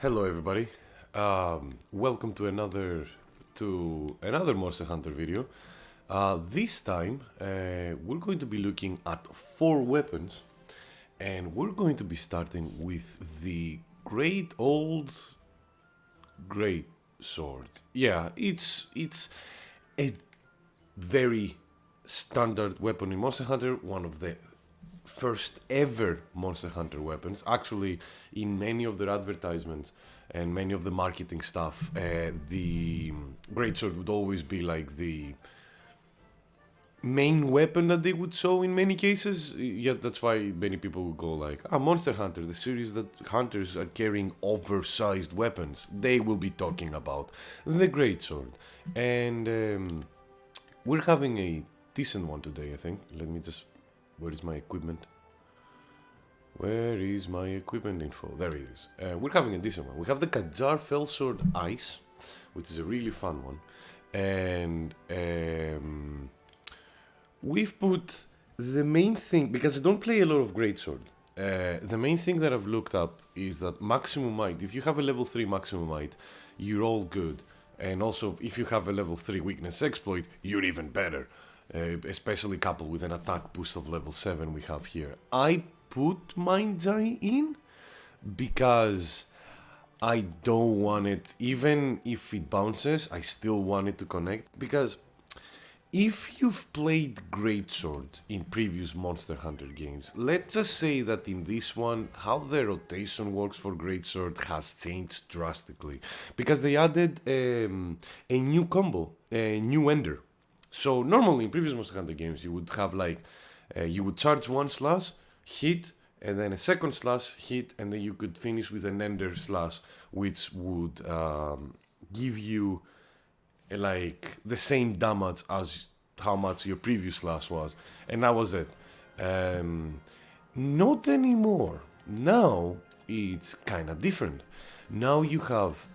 Hello, everybody. Welcome to another Monster Hunter video. This time, we're going to be looking at 4 weapons, and we're going to be starting with the great sword. Yeah, it's a very standard weapon in Monster Hunter. One of the first ever Monster Hunter weapons. Actually, in many of their advertisements and many of the marketing stuff, the greatsword would always be like the main weapon that they would show in many cases. Yet that's why many people would go like, Monster Hunter, the series that hunters are carrying oversized weapons. They will be talking about the greatsword. And we're having a decent one today, I think. Let me just... Where is my equipment? Where is my equipment info? There it is. We're having a decent one. We have the Khajar Fellsword Ice, which is a really fun one. And we've put the main thing, because I don't play a lot of Greatsword, the main thing that I've looked up is that maximum might, if you have a level 3 maximum might, you're all good. And also, if you have a level 3 weakness exploit, you're even better. Especially coupled with an attack boost of level 7 we have here. I put Mind's Eye in because I don't want it, even if it bounces, I still want it to connect. Because if you've played Greatsword in previous Monster Hunter games, let's just say that in this one, how the rotation works for Greatsword has changed drastically. Because they added a new combo, a new ender. So normally in previous Monster Hunter games you would have like, you would charge one slash, hit, and then a second slash, hit, and then you could finish with an ender slash, which would give you like the same damage as how much your previous slash was. And that was it. Not anymore. Now it's kind of different. Now you have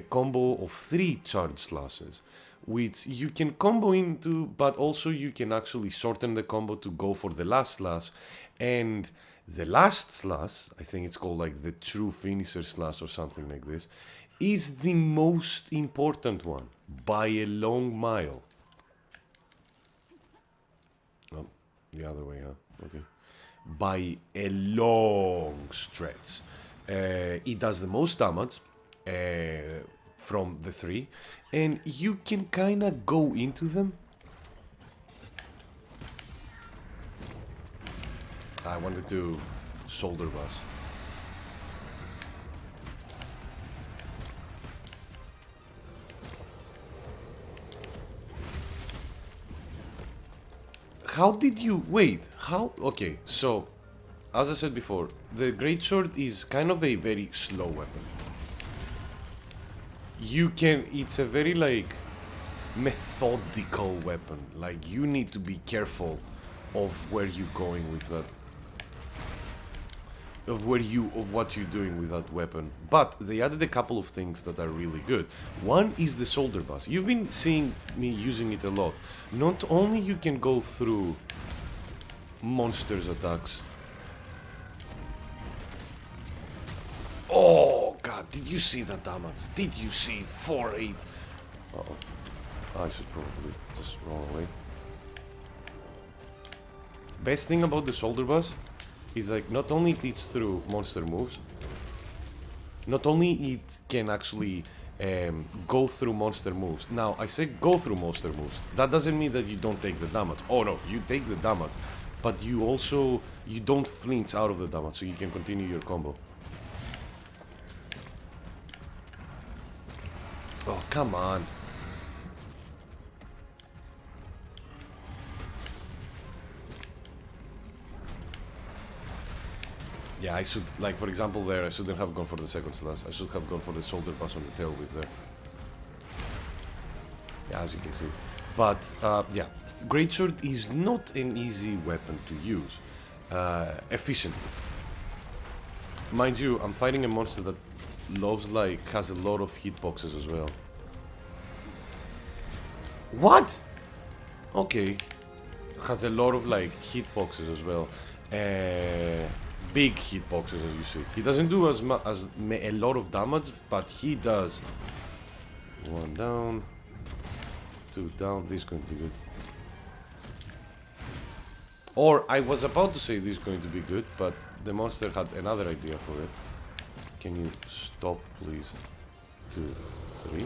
combo of 3 charge slashes, which you can combo into, but also you can actually shorten the combo to go for the last slash. And the last slash, I think it's called like the true finisher slash or something like this, is the most important one by a long mile. Oh, the other way, huh? Okay. By a long stretch. It does the most damage from the 3, and you can kind of go into them. I wanted to shoulder bus. How did you... Wait, how... Okay, so, as I said before, the greatsword is kind of a very slow weapon. You can... It's a very, like, methodical weapon. Like, you need to be careful of where you're going with that. Of what you're doing with that weapon. But they added a couple of things that are really good. One is the shoulder bus. You've been seeing me using it a lot. Not only you can go through monsters' attacks. Oh god, did you see that damage? Did you see it? 4-8. Uh-oh. I should probably just roll away. Best thing about the shoulder bus is like not only it eats through monster moves, not only it can actually go through monster moves. Now, I say go through monster moves. That doesn't mean that you don't take the damage. Oh no, you take the damage. But you also, you don't flinch out of the damage, so you can continue your combo. Oh, come on. Yeah, I should, like, for example there, I shouldn't have gone for the second slash. I should have gone for the shoulder pass on the tail whip there. Yeah, as you can see. But, yeah, greatsword is not an easy weapon to use efficiently. Mind you, I'm fighting a monster that loves, like, has a lot of hitboxes as well. What? Okay. Has a lot of, like, hitboxes as well. big hitboxes, as you see. He doesn't do a lot of damage, but he does. 1 down, 2 down. This is going to be good. Or I was about to say this is going to be good, but the monster had another idea for it. Can you stop, please? 2, 3.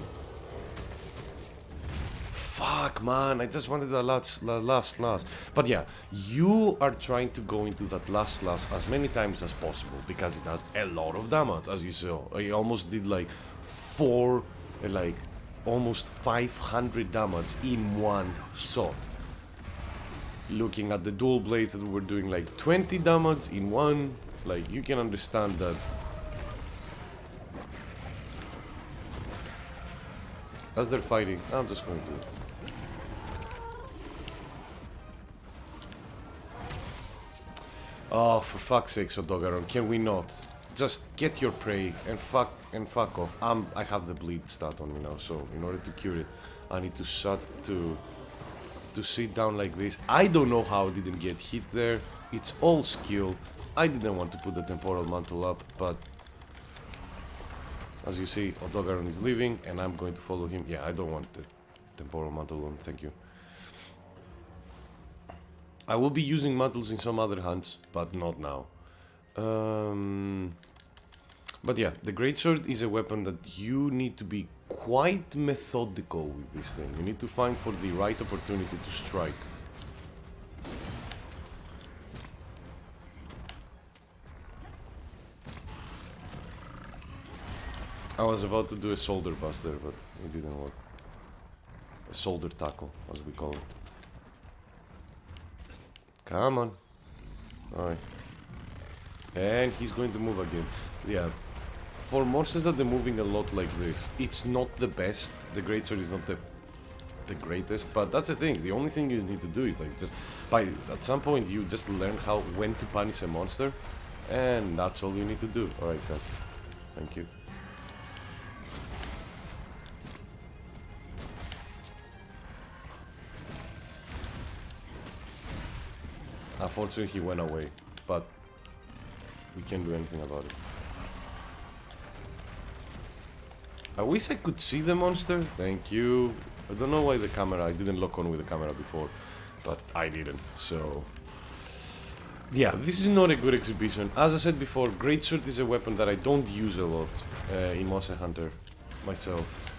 Fuck, man, I just wanted the last. But yeah, you are trying to go into that last slash as many times as possible because it does a lot of damage, as you saw. I almost did like almost 500 damage in one shot. Looking at the dual blades that were doing like 20 damage in one, like you can understand that. As they're fighting, I'm just going to. Oh, for fuck's sake, Odogaron, can we not? Just get your prey and fuck off. I have the bleed stat on me now, so in order to cure it, I need to sit down like this. I don't know how I didn't get hit there. It's all skill. I didn't want to put the temporal mantle up, but as you see, Odogaron is leaving, and I'm going to follow him. Yeah, I don't want the temporal mantle on. Thank you. I will be using mantles in some other hunts, but not now. But yeah, the greatsword is a weapon that you need to be quite methodical with this thing. You need to find for the right opportunity to strike. I was about to do a shoulder bust there, but it didn't work. A shoulder tackle, as we call it. Come on. Alright. And he's going to move again. Yeah. For monsters that are moving a lot like this, it's not the best. The greatsword is not the greatest, but that's the thing. The only thing you need to do is like just at some point you just learn when to punish a monster, and that's all you need to do. Alright, guys. Thank you. Unfortunately, he went away, but we can't do anything about it. I wish I could see the monster. Thank you. I don't know why I didn't lock on with the camera before, but I didn't, so. Yeah, this is not a good exhibition. As I said before, greatsword is a weapon that I don't use a lot in Monster Hunter myself.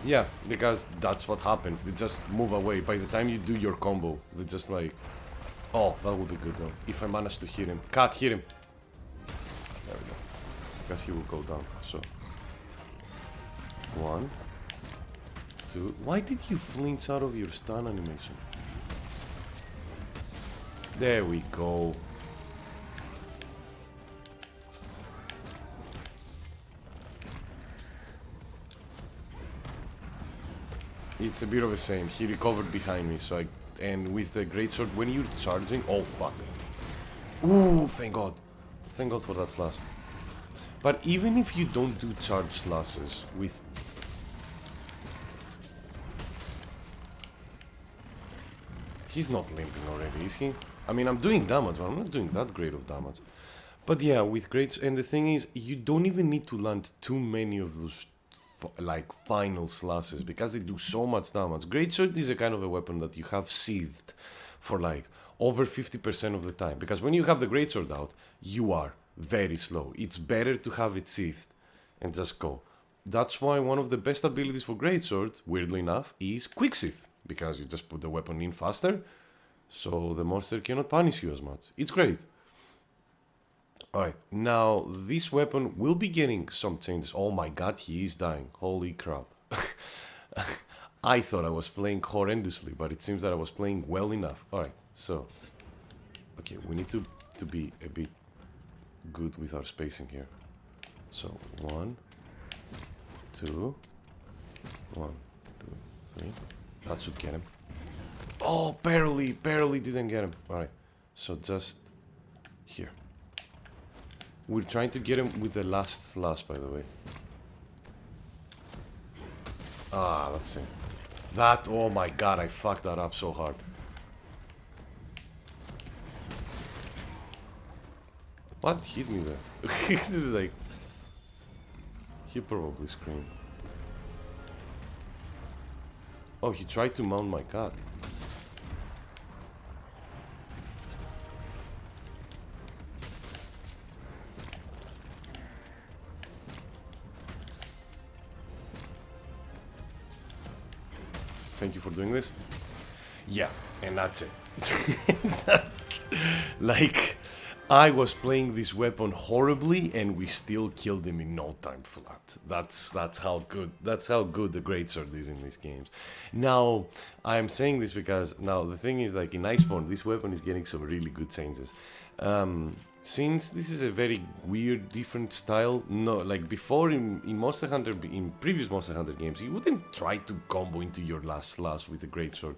Yeah, because that's what happens. They just move away. By the time you do your combo, they just like... Oh, that would be good though. If I manage to hit him. Cut, hit him! There we go. Because he will go down, so... 1, 2... Why did you flinch out of your stun animation? There we go. It's a bit of a same. He recovered behind me, so and with the greatsword, when you're charging, oh fuck. Ooh, thank God. Thank God for that slash. But even if you don't do charge slashes with... He's not limping already, is he? I mean, I'm doing damage, but I'm not doing that great of damage. But yeah, with greats, and the thing is, you don't even need to land too many of those like final slashes because they do so much damage. Greatsword is a kind of a weapon that you have seethed for like over 50% of the time, because when you have the greatsword out, you are very slow. It's better to have it seethed and just go. That's why one of the best abilities for greatsword, weirdly enough, is quick seeth, because you just put the weapon in faster, so the monster cannot punish you as much. It's great. Alright, now this weapon will be getting some changes. Oh my god, he is dying. Holy crap. I thought I was playing horrendously, but it seems that I was playing well enough. Alright, so... Okay, we need to be a bit good with our spacing here. So, 1, 2... 1, 2, 3... That should get him. Oh, barely didn't get him. Alright, so just... here. We're trying to get him with the last slash, by the way. Ah, that's it. That, oh my god, I fucked that up so hard. What hit me there? This is like... He probably screamed. Oh, he tried to mount my cat. Thank you for doing this. Yeah, and that's it. Like, I was playing this weapon horribly, and we still killed him in no time flat. That's how good the greatsword is in these games. Now, I'm saying this because now the thing is, like in Iceborne, this weapon is getting some really good changes. Since this is a very weird, different style, no, like before in Monster Hunter, in previous Monster Hunter games, you wouldn't try to combo into your last slash with a greatsword.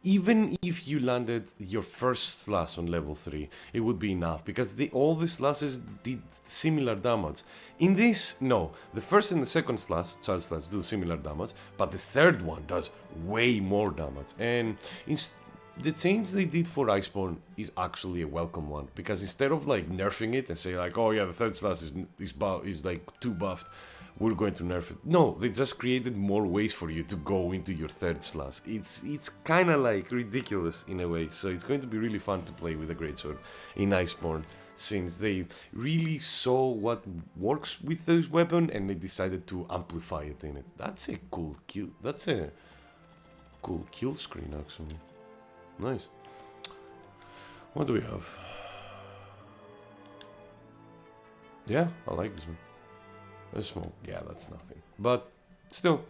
Even if you landed your first slash on level 3, it would be enough, because all the slashes did similar damage. In this, no. The first and the second child slash do similar damage, but the third one does way more damage. And the change they did for Iceborne is actually a welcome one, because instead of like nerfing it and say like, oh yeah, the third slash is like too buffed, we're going to nerf it. No, they just created more ways for you to go into your third slash. It's kind of like ridiculous in a way, so it's going to be really fun to play with a greatsword in Iceborne, since they really saw what works with this weapon and they decided to amplify it in it. That's a cool kill. That's a cool kill screen, actually. Nice. What do we have? Yeah, I like this one. A small, yeah, that's nothing. But still,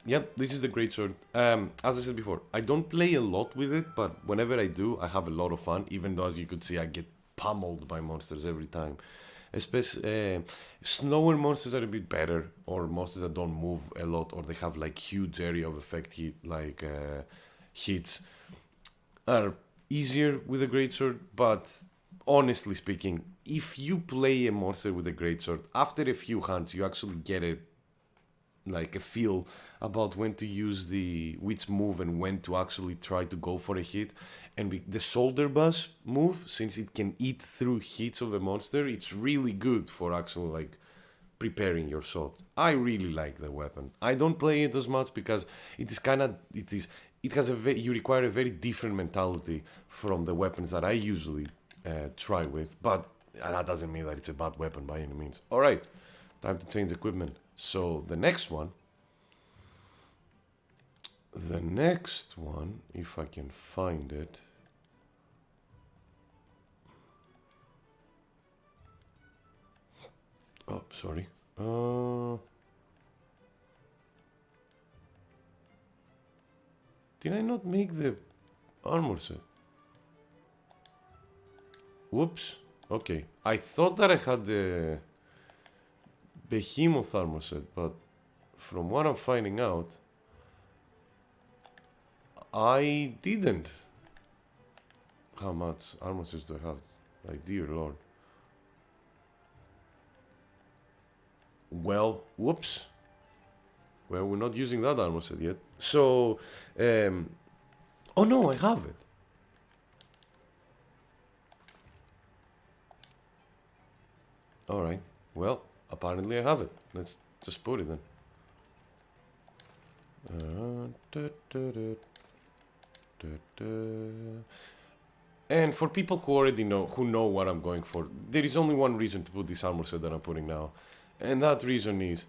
yep, this is the greatsword. As I said before, I don't play a lot with it, but whenever I do, I have a lot of fun. Even though, as you could see, I get pummeled by monsters every time. Especially slower monsters are a bit better, or monsters that don't move a lot, or they have like huge area of effect hits, are easier with a greatsword. But honestly speaking, if you play a monster with a greatsword, after a few hands, you actually get a feel about when to use which move and when to actually try to go for a hit. And the shoulder bash move, since it can eat through hits of a monster, it's really good for actually like preparing your sword. I really like the weapon. I don't play it as much because you require a very different mentality from the weapons that I usually try with, but that doesn't mean that it's a bad weapon by any means. Alright, time to change equipment. So the next one, if I can find it. Oh, sorry. Did I not make the armor set? Whoops. Okay. I thought that I had the Behemoth armor set, but from what I'm finding out, I didn't. How much armor sets do I have? Like, dear lord. Well, whoops. Well, we're not using that armor set yet. So, oh no, I have it. Alright, well, apparently I have it. Let's just put it then. And for people who already know what I'm going for, there is only one reason to put this armor set that I'm putting now. And that reason is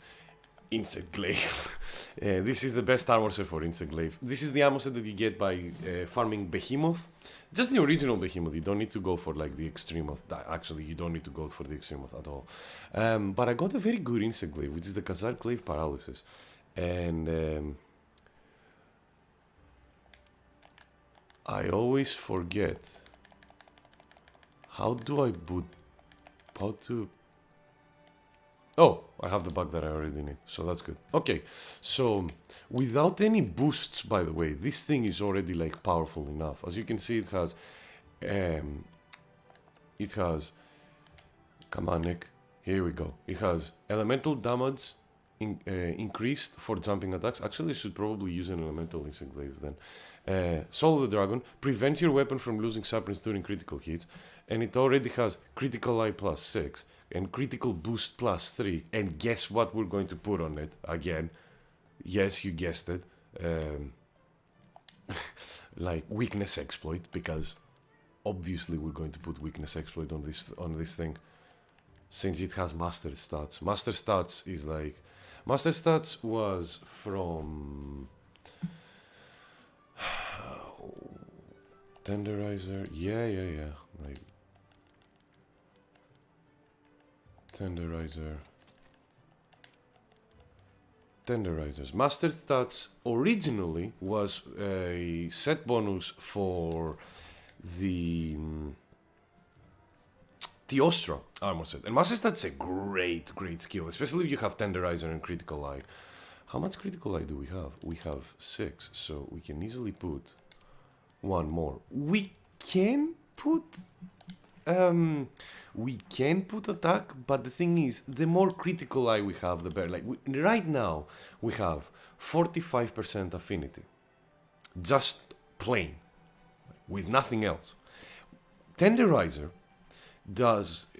Insect Glaive. This is the best armor set for Insect Glaive. This is the armor set that you get by farming Behemoth. Just the original Behemoth. You don't need to go for like the Extremoth. Actually, you don't need to go for the Extremoth at all. But I got a very good Insect Glaive, which is the Khazar Glaive Paralysis. And I always forget. How do I boot? How to... Oh, I have the bug that I already need, so that's good. Okay, so without any boosts, by the way, this thing is already like powerful enough. As you can see, it has, come on Nick, here we go. It has elemental damage increased for jumping attacks. Actually, I should probably use an elemental insect glaive then. Soul of the Dragon prevents your weapon from losing sharpness during critical hits, and it already has critical eye plus 6 and critical boost plus 3. And guess what we're going to put on it again? Yes, you guessed it. Like weakness exploit, because obviously we're going to put weakness exploit on this thing, since it has master stats. Master stats is like, master stats was from Tenderizer. Yeah. Like Tenderizers. Master stats originally was a set bonus for the Ostra armor set. And Master stats is a great skill, especially if you have Tenderizer and Critical Eye. How much Critical Eye do we have? We have 6, so we can easily put one more. We can put attack, but the thing is, the more Critical Eye we have, the better. Like right now, we have 45% affinity, just plain, with nothing else. Tenderizer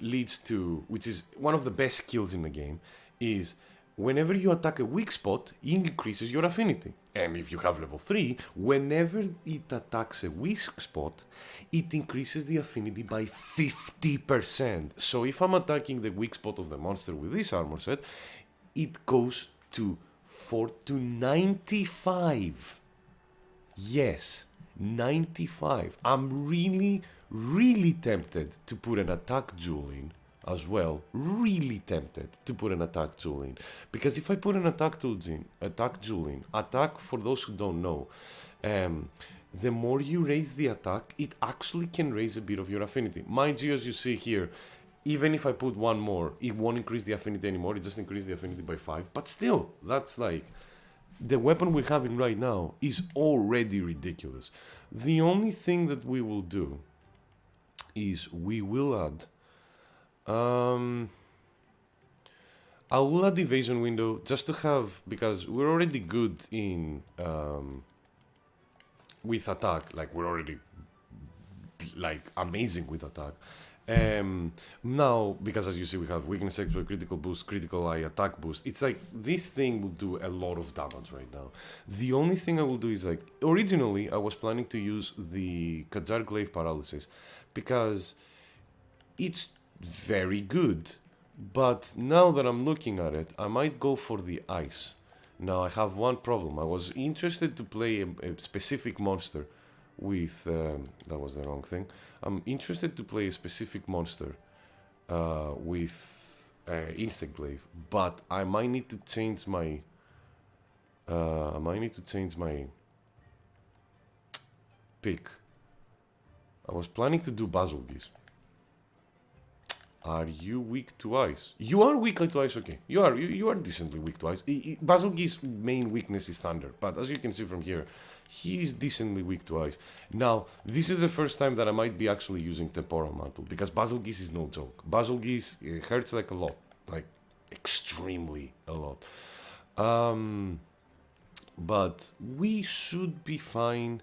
leads to, which is one of the best skills in the game, is whenever you attack a weak spot, it increases your affinity. And if you have level 3, whenever it attacks a weak spot, it increases the affinity by 50%. So if I'm attacking the weak spot of the monster with this armor set, it goes to 95. Yes, 95. I'm really tempted to put an attack jewel in as well. Really tempted to put an attack jewel in, because if I put an attack jewel in, attack, for those who don't know, the more you raise the attack, it actually can raise a bit of your affinity. Mind you, as you see here, even if I put one more, it won't increase the affinity anymore, it just increases the affinity by 5. But still, that's like, the weapon we're having right now is already ridiculous. The only thing that we will do is we will add, I will add evasion window just to have, because we're already good in with attack, like we're already like amazing with attack. Now, because as you see, we have weakness exploit, critical boost, critical eye, attack boost. It's like this thing will do a lot of damage right now. The only thing I will do is, like, originally I was planning to use the Kajar Glaive Paralysis because it's very good, but now that I'm looking at it, I might go for the ice. Now I have one problem. I was interested to play a specific monster with that was the wrong thing. I'm interested to play a specific monster with Insect Glaive, but I might need to change my pick. I was planning to do Basilgeuse. Are you weak to ice? You are weak to ice, okay. You are decently weak to ice. Basilgeuse's main weakness is thunder, but as you can see from here, he's decently weak to ice. Now, this is the first time that I might be actually using Temporal Mantle, because Basilgeuse is no joke. Basilgeuse hurts like a lot, like extremely a lot. But we should be fine.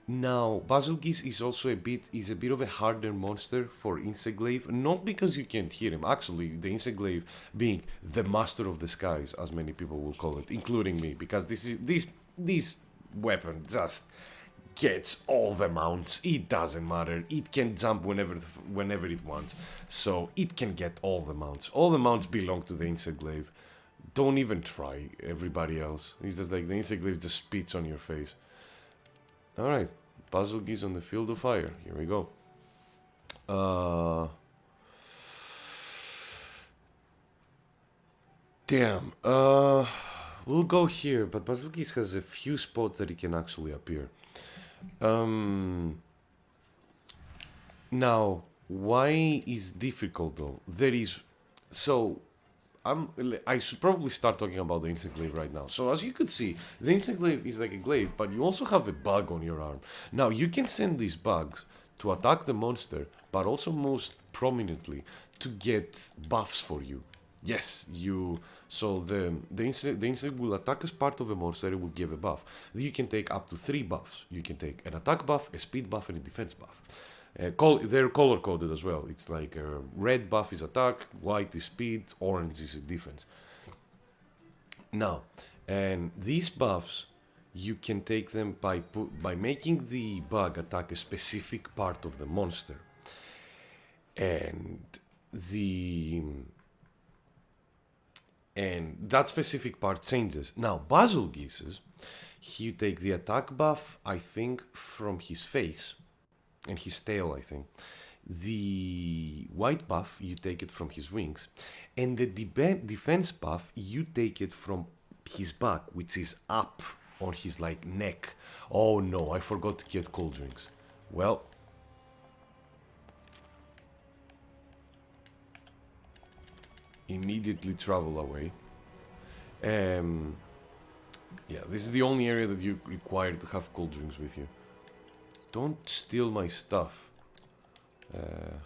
Now, Basilgeuse is also a bit of a harder monster for Insect Glaive, not because you can't hear him. Actually, the Insect Glaive being the master of the skies, as many people will call it, including me, because this weapon just gets all the mounts. It doesn't matter. It can jump whenever it wants, so it can get all the mounts. All the mounts belong to the Insect Glaive. Don't even try, everybody else. It's just like the Insect Glaive just spits on your face. Alright, Basilgeuse on the field of fire. Here we go. Damn. We'll go here, but Basilgeuse has a few spots that he can actually appear. Now, why is difficult though? I should probably start talking about the Insect Glaive right now. So as you could see, the Insect Glaive is like a glaive, but you also have a bug on your arm. Now, you can send these bugs to attack the monster, but also most prominently to get buffs for you. Yes, So the insect will attack as part of a monster, it will give a buff. You can take up to 3 buffs. You can take an attack buff, a speed buff, and a defense buff. They're color coded as well. It's like red buff is attack, white is speed, orange is defense. Now, and these buffs, you can take them by making the bug attack a specific part of the monster. And that specific part changes. Now, Bazelgeuse, you take the attack buff, I think, from his face and his tail, I think. The white buff, you take it from his wings. And the defense buff, you take it from his back, which is up on his like neck. Oh no, I forgot to get cold drinks. Well, immediately travel away. Yeah, this is the only area that you require to have cold drinks with you. Don't steal my stuff,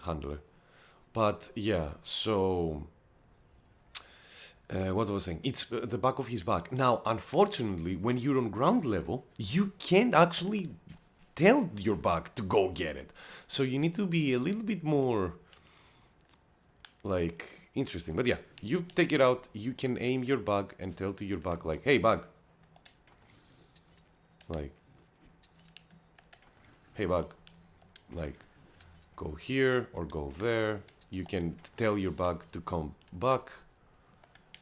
handler. But yeah, so what was I saying? It's the back of his back. Now, unfortunately, when you're on ground level, you can't actually tell your bug to go get it. So you need to be a little bit more like interesting. But yeah, you take it out, you can aim your bug and tell to your bug like, hey bug, like, hey bug, like, go here or go there. You can tell your bug to come back,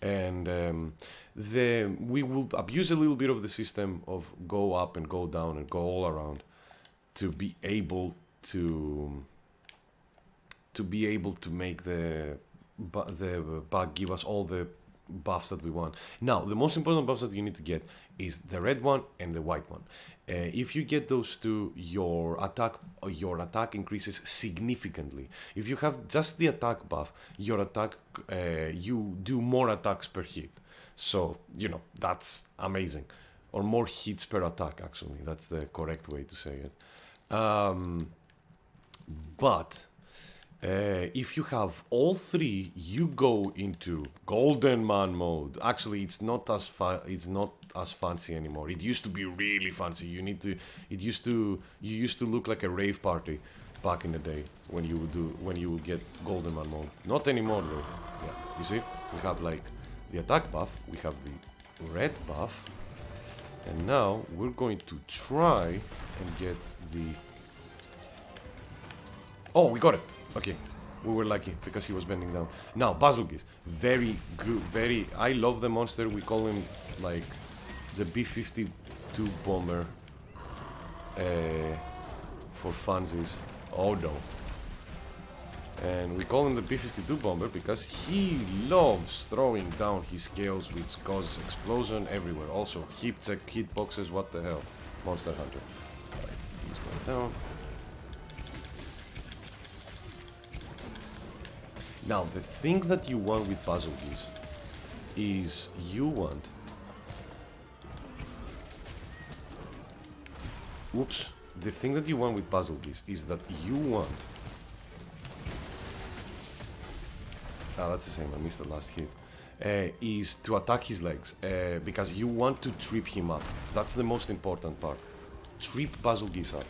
and we will abuse a little bit of the system of go up and go down and go all around to be able to make the bug give us all the buffs that we want. Now, the most important buffs that you need to get is the red one and the white one. If you get those two, your attack increases significantly. If you have just the attack buff, your attack you do more attacks per hit. So you know that's amazing, or more hits per attack. Actually, that's the correct way to say it. But if you have all three, you go into Golden Man mode. Actually, it's not as fancy anymore. It used to be really fancy. You used to look like a rave party back in the day when you would get Golden Man mode. Not anymore though. Yeah, you see, we have like the attack buff, we have the red buff, and now we're going to try and get the. Oh, we got it. Okay, we were lucky because he was bending down. Now, Bazelgeuse, very good, I love the monster. We call him like the B-52 bomber for funsies. Oh no. And we call him the B-52 bomber because he loves throwing down his scales, which causes explosion everywhere. Also, hitboxes, what the hell. Monster Hunter. Alright, he's going down. Now, the thing that you want with Bazelgeuse is you want... Whoops. The thing that you want with Bazelgeuse is that you want... Ah, that's the same, I missed the last hit. Is to attack his legs, because you want to trip him up. That's the most important part. Trip Bazelgeuse up.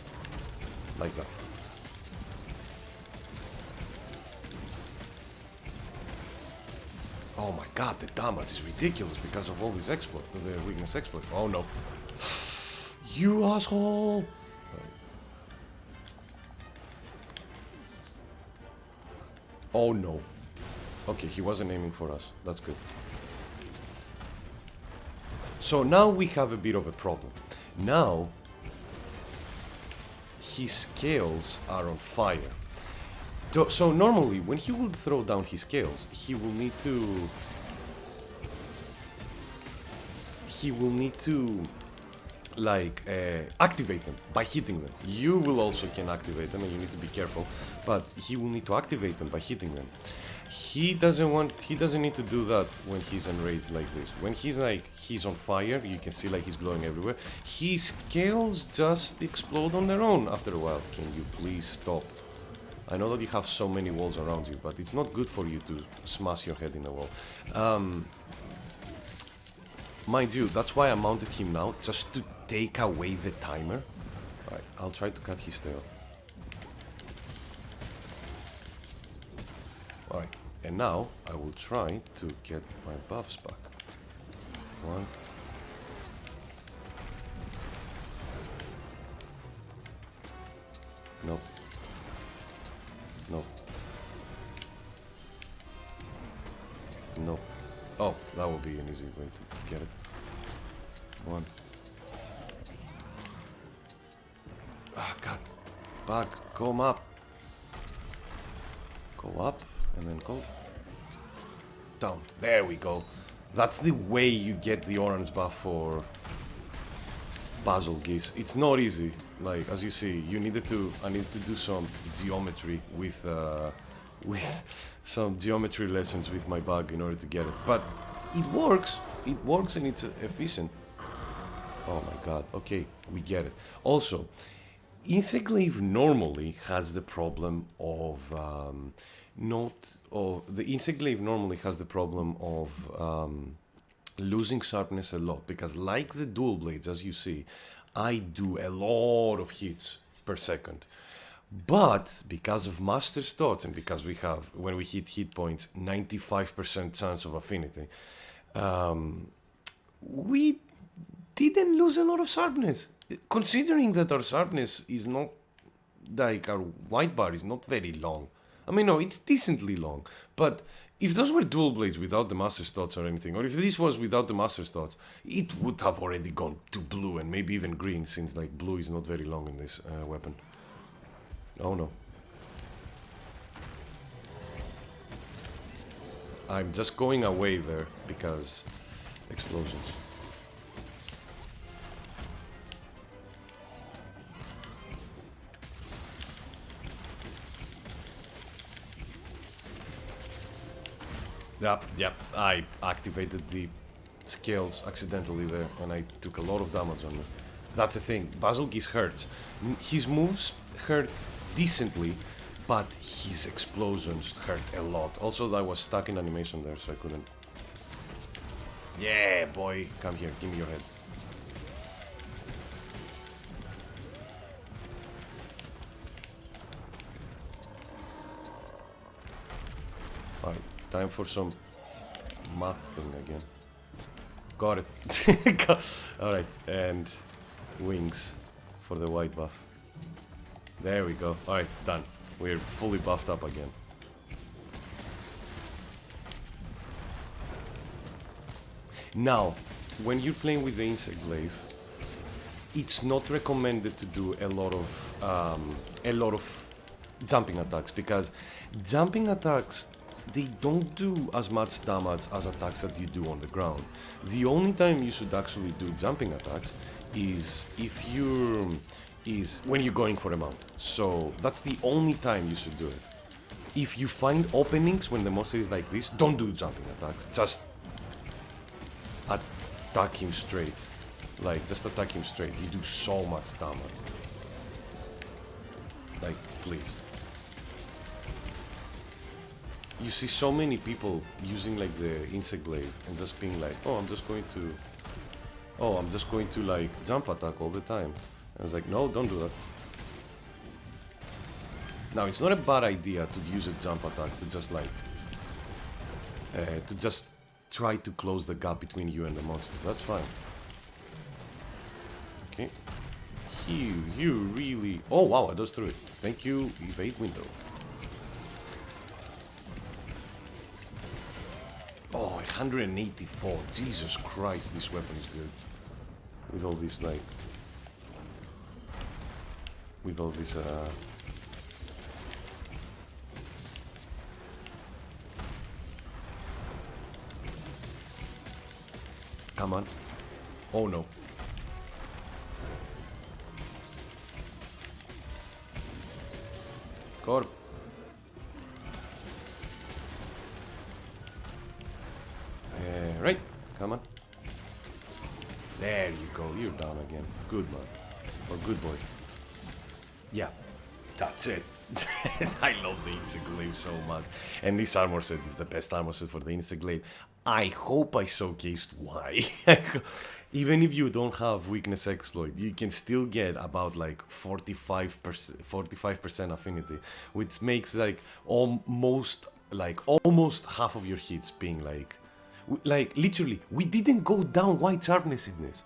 Like that. Oh my god, the damage is ridiculous because of all these exploits, the weakness exploit. Oh no. You asshole! Oh no. Okay, he wasn't aiming for us. That's good. So now we have a bit of a problem. Now, his scales are on fire. So normally, when he will throw down his scales, he will need to like activate them by hitting them. You will also can activate them, and you need to be careful. But he will need to activate them by hitting them. He doesn't need to do that when he's enraged like this. When he's on fire, you can see like he's glowing everywhere. His scales just explode on their own after a while. Can you please stop? I know that you have so many walls around you, but it's not good for you to smash your head in a wall. Mind you, that's why I mounted him now, just to take away the timer. Alright, I'll try to cut his tail. Alright, and now I will try to get my buffs back. 1. No. No. No. Oh, that will be an easy way to get it. 1. Ah, God. Back. Come up. Go up, and then go down. There we go. That's the way you get the orange buff for Basil Geese. It's not easy. Like, as you see, I needed to do some geometry with some geometry lessons with my bug in order to get it. But it works. It works and it's efficient. Oh my god. Okay, we get it. Also, Insectglaive normally has the problem of the Insecglaive normally has the problem of losing sharpness a lot, because like the dual blades, as you see, I do a lot of hits per second. But because of Master's Thoughts, and because we have, when we hit points, 95% chance of affinity, we didn't lose a lot of sharpness. Considering that our sharpness is not, like, our white bar is not very long. I mean, no, it's decently long. But if those were dual blades without the Master's Thoughts or anything, or if this was without the Master's Thoughts, it would have already gone to blue and maybe even green, since, like, blue is not very long in this weapon. Oh no. I'm just going away there because explosions. Yep, I activated the scales accidentally there and I took a lot of damage on me. That's the thing, Basil Geese hurts. His moves hurt decently, but his explosions hurt a lot. Also, I was stuck in animation there, so I couldn't. Yeah, boy, come here, give me your head. Alright, time for some math thing again. Got it. Alright, and wings for the white buff. There we go. Alright, done. We're fully buffed up again. Now, when you're playing with the Insectglaive, it's not recommended to do a lot of jumping attacks, because jumping attacks, they don't do as much damage as attacks that you do on the ground. The only time you should actually do jumping attacks is when you're going for a mount. So that's the only time you should do it. If you find openings when the monster is like this, don't do jumping attacks. Just attack him straight. Like, just attack him straight. You do so much damage. Like, please. You see so many people using, like, the Insectglaive and just being like, oh, I'm just going to like jump attack all the time. I was like, no, don't do that. Now, it's not a bad idea to use a jump attack to just like to just try to close the gap between you and the monster. That's fine. Okay. You really... Oh, wow, I just threw it. Thank you, evade window. Oh, 184. Jesus Christ, this weapon is good. With all this, like... With all this, Come on. Oh no. Corp. Right. Come on. There you go. You're down again. Good man. Or good boy. Yeah. That's it. I love the Insectglaive so much. And this armor set is the best armor set for the Insectglaive. I hope I showcased why. Even if you don't have weakness exploit, you can still get about like 45% affinity, which makes almost half of your hits being like literally, we didn't go down white sharpness in this.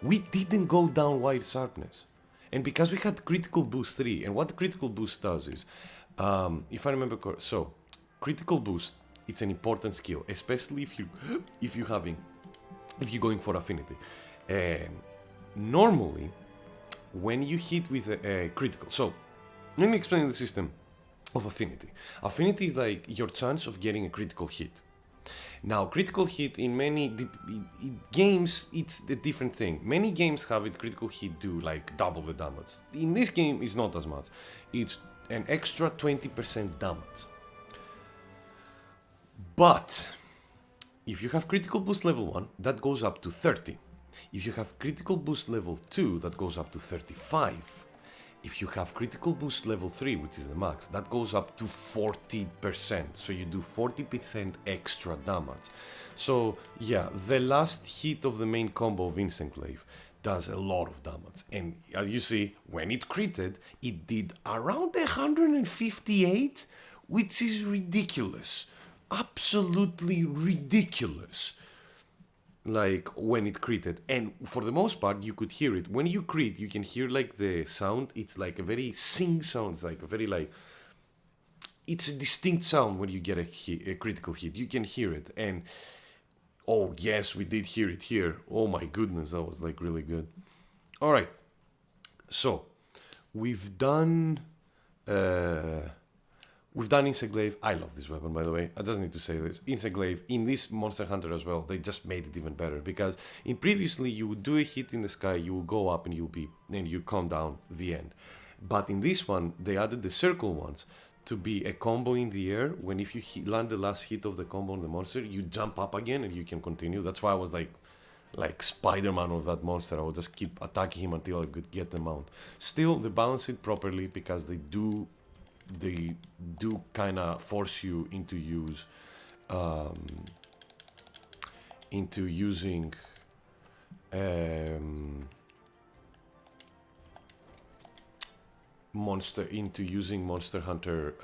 We didn't go down white sharpness. And because we had critical boost 3, and what critical boost does is, if I remember correctly, so critical boost, it's an important skill, especially if you're going for affinity. Normally, when you hit with a critical, so let me explain the system of affinity. Affinity is like your chance of getting a critical hit. Now, critical hit in many games, it's a different thing. Many games have it critical hit do like double the damage. In this game, it's not as much. It's an extra 20% damage. But if you have critical boost level 1, that goes up to 30. If you have critical boost level 2, that goes up to 35. If you have critical boost level 3, which is the max, that goes up to 40%. So you do 40% extra damage. So yeah, the last hit of the main combo of Insenclave does a lot of damage. And as you see, when it critted, it did around 158, which is ridiculous. Absolutely ridiculous. Like when it critted, and for the most part you could hear it. When you crit, you can hear like the sound. It's like a very sing sound. It's like a very like, it's a distinct sound when you get a critical hit. You can hear it, and oh yes, we did hear it here. Oh my goodness, that was like really good. All right, so we've done Insenclave. I love this weapon, by the way. I just need to say this. Insenclave, in this Monster Hunter as well, they just made it even better. Because in previously, you would do a hit in the sky, you will go up and you come down the end. But in this one, they added the circle ones to be a combo in the air. When if you land the last hit of the combo on the monster, you jump up again and you can continue. That's why I was like Spider-Man of that monster. I would just keep attacking him until I could get the mount. Still, they balance it properly because they do kind of force you into using Monster Hunter,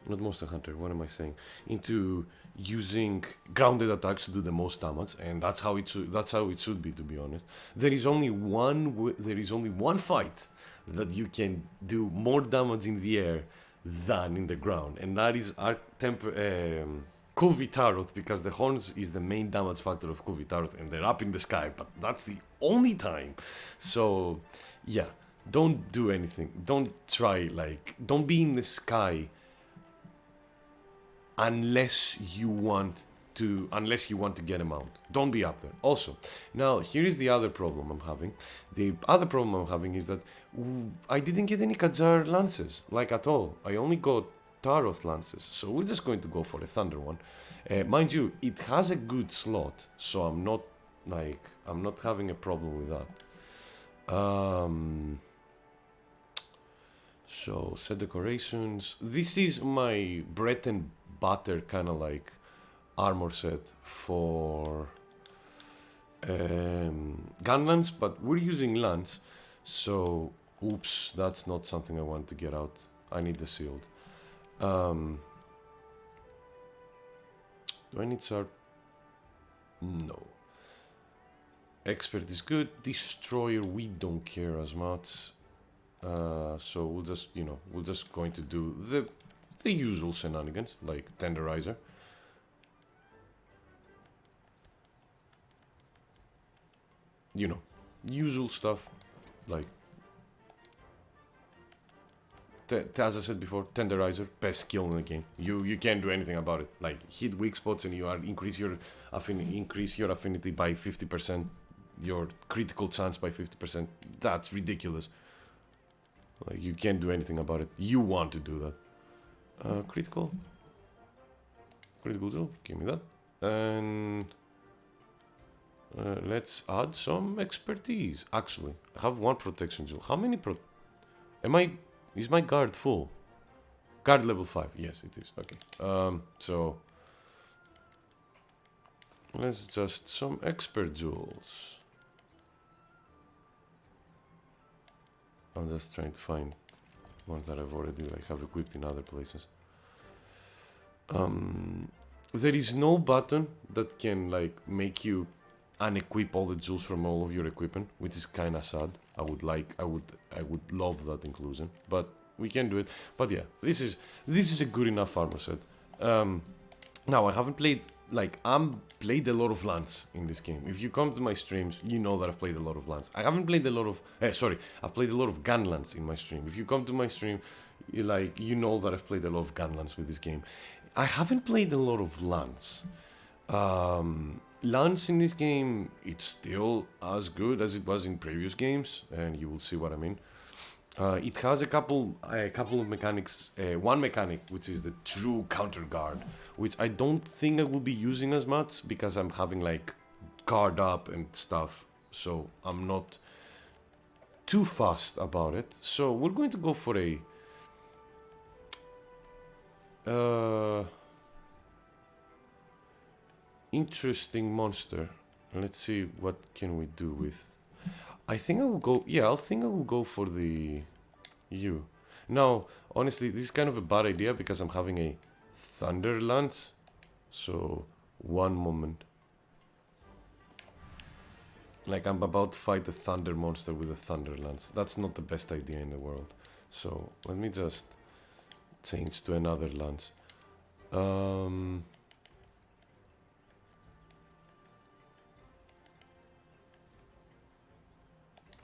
not Monster Hunter, what am I saying? Into using grounded attacks to do the most damage, and that's how it should be, to be honest. There is only one fight that you can do more damage in the air than in the ground, and that is Kulvitaroth, because the horns is the main damage factor of Kulvitaroth, and they're up in the sky, but that's the only time. So yeah, don't do anything. Don't be in the sky unless you want to get a mount. Don't be up there. Also, now here is the other problem I'm having. The other problem I'm having is that I didn't get any Kajar lances, like at all. I only got Taroth lances, so we're just going to go for a Thunder one. Mind you, it has a good slot, so I'm not having a problem with that. So set decorations. This is my bread and butter kind of like armor set for gunlance, but we're using lance, so oops, that's not something I want to get out. I need the shield. Do I need sharp? No. Expert is good. Destroyer, we don't care as much. So we'll just going to do the usual shenanigans, like Tenderizer. Usual stuff, like as I said before, Tenderizer, best skill in the game. You can't do anything about it. Like hit weak spots and you increase your affinity by 50%, your critical chance by 50%. That's ridiculous. Like you can't do anything about it. You want to do that. Critical tool, give me that. And let's add some expertise. Actually, I have one protection jewel. How many is my guard full? Guard level 5. Yes, it is. Okay. So Let's just some expert jewels. I'm just trying to find ones that I've already have equipped in other places. There is no button that can make you unequip all the jewels from all of your equipment, which is kind of sad. I would love that inclusion, but we can do it. But yeah, this is a good enough armor set. Now I haven't played I'm played a lot of LANs in this game. If you come to my streams, you know that I've played a lot of LANs. I haven't played a lot of I've played a lot of Gunlands in my stream. If you come to my stream, you know that I've played a lot of Gunlands with this game. I haven't played a lot of LANs. LANs in this game, it's still as good as it was in previous games, and you will see what I mean. It has a couple of mechanics. One mechanic, which is the true counter guard, which I don't think I will be using as much because I'm having guard up and stuff. So I'm not too fast about it. So we're going to go for a interesting monster. Let's see what can we do with. I think I will go. Yeah, I think I will go for the U. Now, honestly, this is kind of a bad idea because I'm having a Thunder Lance. So, one moment. I'm about to fight a Thunder monster with a Thunder Lance. That's not the best idea in the world. So, let me just change to another lance.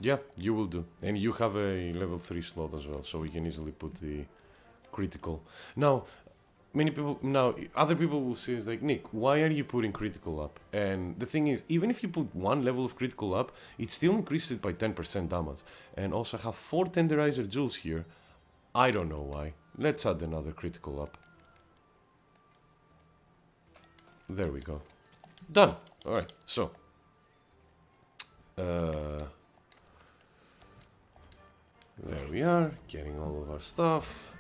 Yeah, you will do. And you have a level 3 slot as well, so we can easily put the critical. Now, other people will say, Nick, why are you putting critical up? And the thing is, even if you put one level of critical up, it still increases it by 10% damage. And also have 4 tenderizer jewels here. I don't know why. Let's add another critical up. There we go. Done. Alright, so. There we are, getting all of our stuff.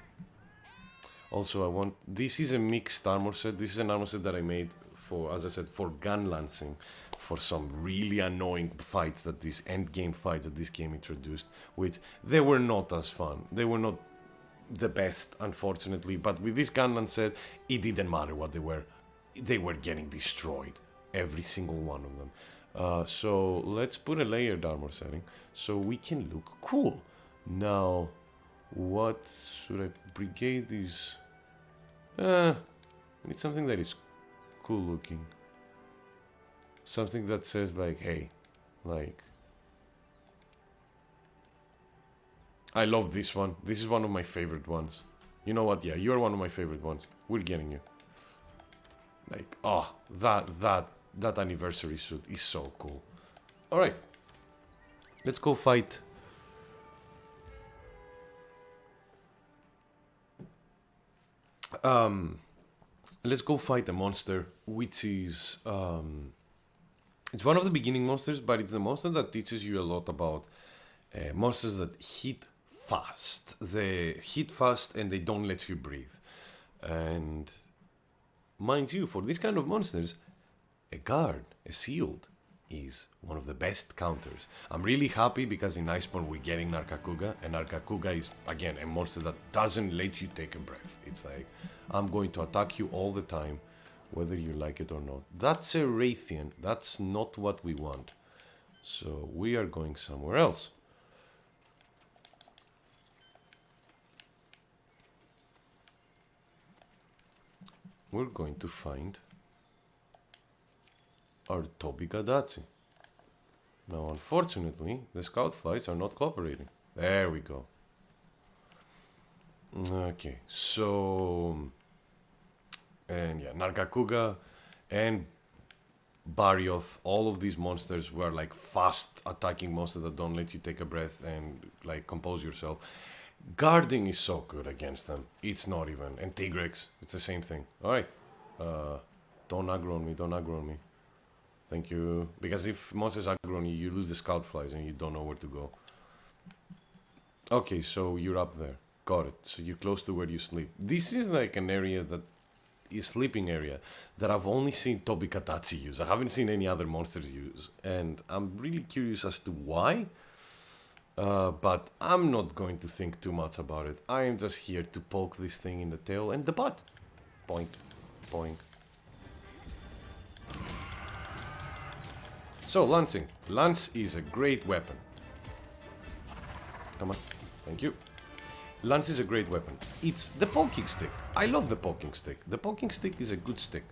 Also, this is a mixed armor set. This is an armor set that I made for, as I said, for gun lancing, for some really annoying fights that these endgame fights that this game introduced, which they were not as fun. They were not the best, unfortunately, but with this gun lance set, it didn't matter what they were. They were getting destroyed, every single one of them. So let's put a layered armor setting so we can look cool. Now, what should I... Brigade is... I need something that is cool looking. Something that says hey, I love this one. This is one of my favorite ones. You know what? Yeah, you're one of my favorite ones. We're getting you. That anniversary suit is so cool. Alright. Let's go fight... let's go fight a monster, which is, it's one of the beginning monsters, but it's the monster that teaches you a lot about monsters that hit fast. They hit fast and they don't let you breathe. And mind you, for this kind of monsters, a guard, a shield, is one of the best counters. I'm really happy because in Iceborne we're getting Nargacuga, and Nargacuga is, again, a monster that doesn't let you take a breath. It's I'm going to attack you all the time, whether you like it or not. That's a Raytheon. That's not what we want. So we are going somewhere else. We're going to find our Tobi-Kadachi. Now, unfortunately, the scout flights are not cooperating. There we go. Okay, so... And yeah, Nargacuga and Barioth, all of these monsters were fast attacking monsters that don't let you take a breath and compose yourself. Guarding is so good against them. It's not even. And Tigrex, it's the same thing. Alright. Don't aggro on me, don't aggro on me. Thank you. Because if monsters aggro on you, you lose the scout flies and you don't know where to go. Okay, so you're up there. Got it. So you're close to where you sleep. This is an area that sleeping area that I've only seen Tobi Katachi use. I haven't seen any other monsters use, and I'm really curious as to why. But I'm not going to think too much about it. I am just here to poke this thing in the tail and the butt. Boink, boink. So, lancing. Lance is a great weapon. Come on. Thank you. Lance is a great weapon. It's the poking stick. I love the poking stick. The poking stick is a good stick.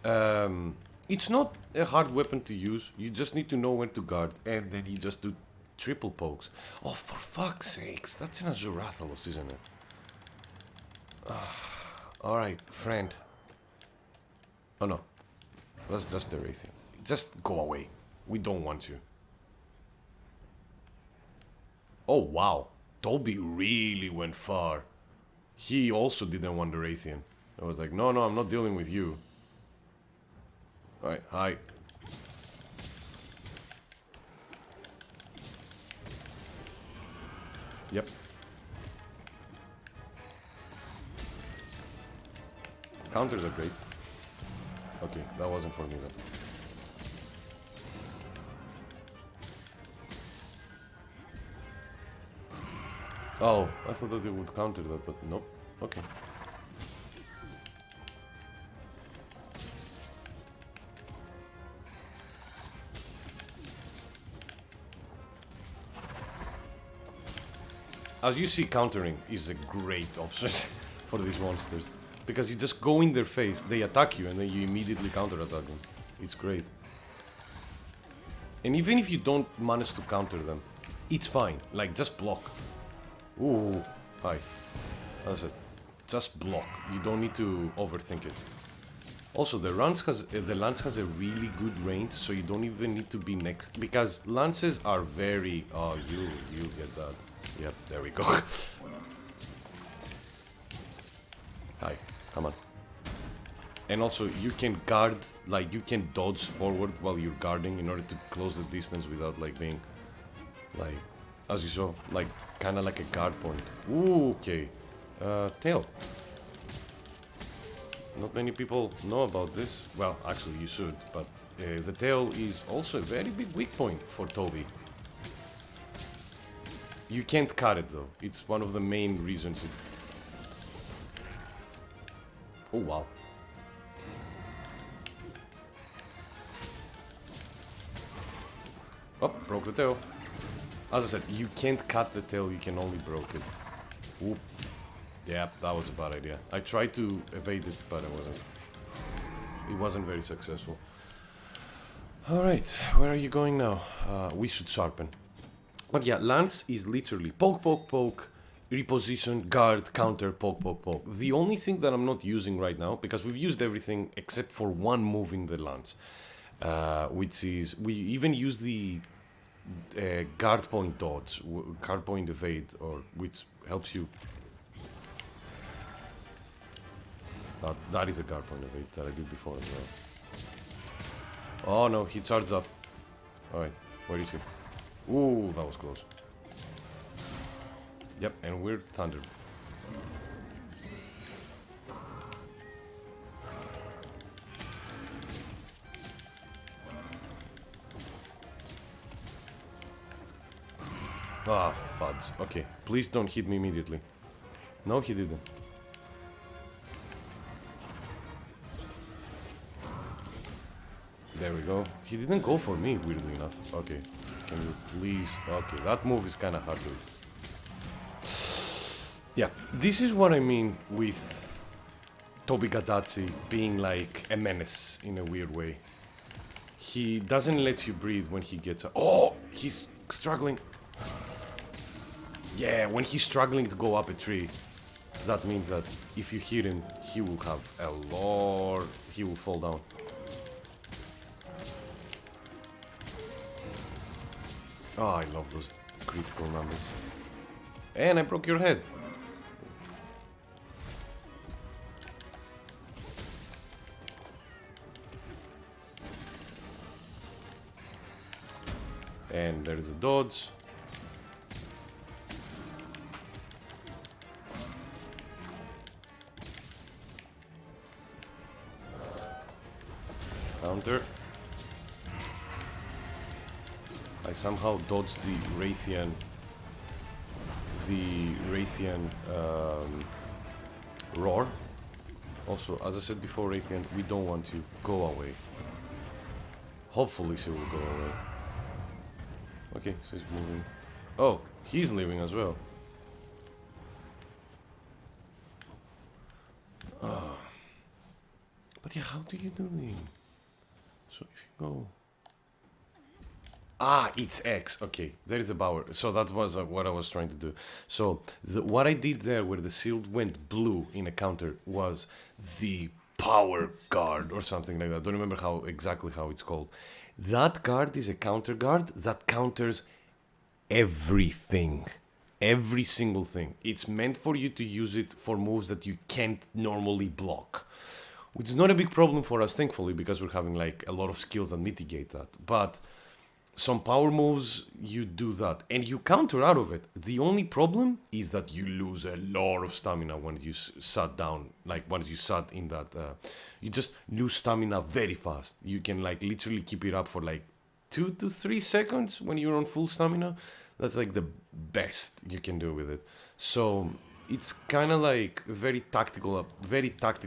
It's not a hard weapon to use. You just need to know when to guard, and then you just do triple pokes. Oh, for fuck's sakes. That's in Azurathalos, isn't it? Alright, friend. Oh no. That's just the Wraithian. Just go away. We don't want you. Oh, wow. Tobi really went far. He also didn't want the Wraithian. I was like, no, I'm not dealing with you. Alright, hi. Yep. Counters are great. Okay, that wasn't for me then. Oh, I thought that it would counter that, but nope. Okay. As you see, countering is a great option for these monsters. Because you just go in their face, they attack you, and then you immediately counter-attack them. It's great. And even if you don't manage to counter them, it's fine. Like, just block. Ooh, hi. That's it. Just block. You don't need to overthink it. Also, the lance has a really good range, so you don't even need to be next. Because lances are very... Oh, you get that. Yep, there we go. Hi, come on. And also, you can guard, like, you can dodge forward while you're guarding in order to close the distance without, like, being, like, as you saw, like, kind of like a guard point. Ooh, okay. Tail. Not many people know about this. Well, actually, you should, but the tail is also a very big weak point for Tobi. You can't cut it, though. It's one of the main reasons it... Oh, wow. Oh, broke the tail. As I said, you can't cut the tail, you can only broke it. Oop. Yeah, that was a bad idea. I tried to evade it, but it wasn't very successful. Alright, where are you going now? We should sharpen. But yeah, lance is literally poke, poke, poke, reposition, guard, counter, poke, poke, poke. The only thing that I'm not using right now, because we've used everything except for one move in the lance, which is, we even use the guard point dodge, guard point evade, or which helps you. That is a guard point evade that I did before as well. Oh no, he charged up. Alright, where is he? Ooh, that was close. Yep, and we're thunder. Ah, fudge. Okay, please don't hit me immediately. No, he didn't. There we go. He didn't go for me, weirdly enough. Okay, can you please... Okay, that move is kind of hard to... Yeah, this is what I mean with Tobi Katachi being like a menace in a weird way. He doesn't let you breathe when he gets... Oh, he's struggling. Yeah, when he's struggling to go up a tree, that means that if you hit him, he will have a lot... He will fall down. Oh, I love those critical numbers. And I broke your head. And there's a dodge. Counter. I somehow dodged the Raytheon. Roar. Also, as I said before, Raytheon, we don't want to go away. Hopefully she will go away. Okay, she's moving. Oh, he's leaving as well. But yeah, how do you do this? So if you go... Ah, it's X. Okay, there is a power. So that was what I was trying to do. So what I did there, where the shield went blue in a counter, was the power guard or something like that. I don't remember exactly how it's called. That guard is a counter guard that counters everything. Every single thing. It's meant for you to use it for moves that you can't normally block. Which is not a big problem for us, thankfully, because we're having like a lot of skills that mitigate that. But some power moves, you do that. And you counter out of it. The only problem is that you lose a lot of stamina when you sat down. Like, once you sat in that... you just lose stamina very fast. You can, like, literally keep it up for, like, 2 to 3 seconds when you're on full stamina. That's, like, the best you can do with it. So, it's kind of, like, a very tactical